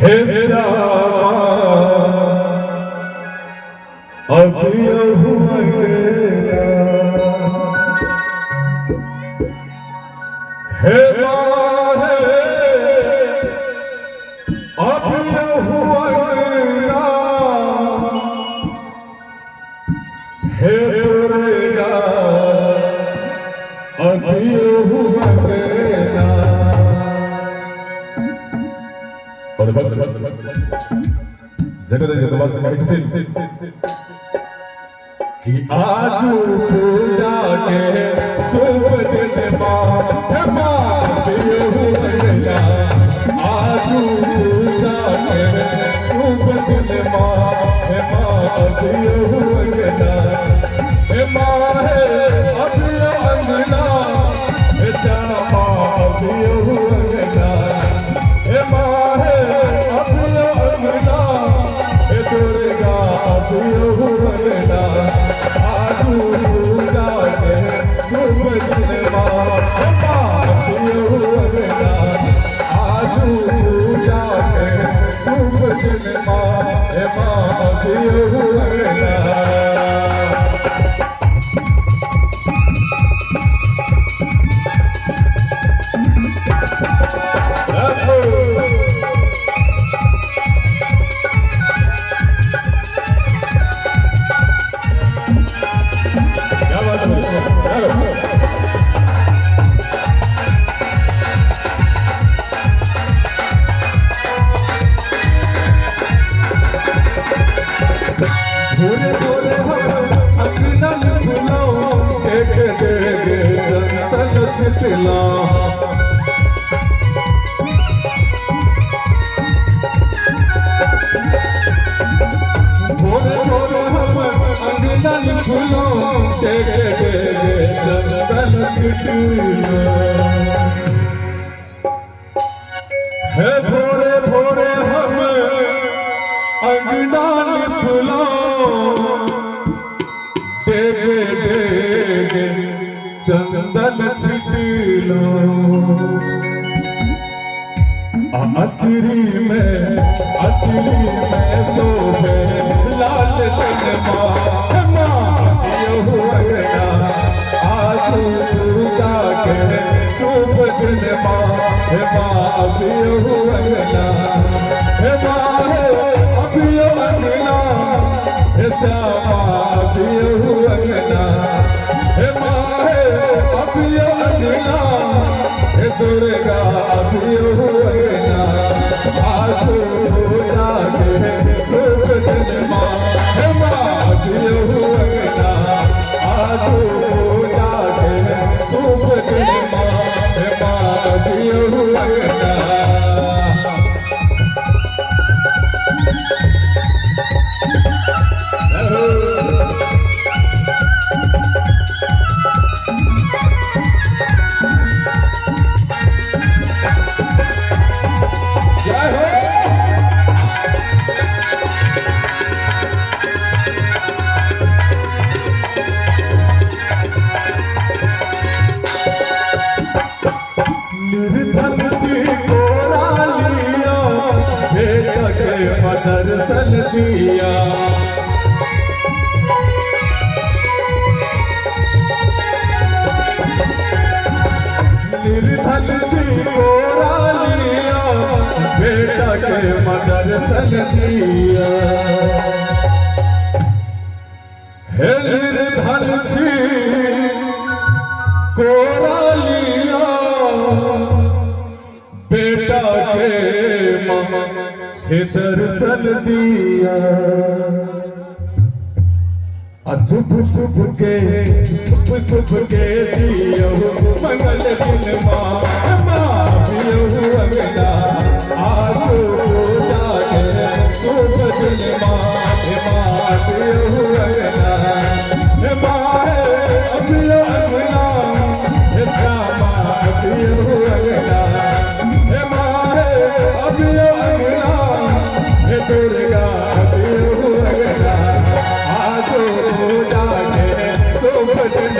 हे श्यामा अभी हुआ हे माहे अभी हुआ हे दुर्गा अभी हुआ जगत जगत माहिती कि आज पूजा के शुभ दिन आज पूजा के शुभ दिन अंगना श्यामा दुर्गा है भोरे भोरे हम अंगना निकलो देगे देगे चंदन छिटलो अचरी में सोहे लाल दुर्गा दर्शन दिया निर्धन जी कोरा लिया बेटा के मदर्शन दिया हे निर्धन जी कोरा लिया बेटा के दर्शन दिया शुभ शुभ के दियो मंगल दिन अंगना आज पूजा के शुभ दिन दुर्गा आज पूजा के शुभ दिन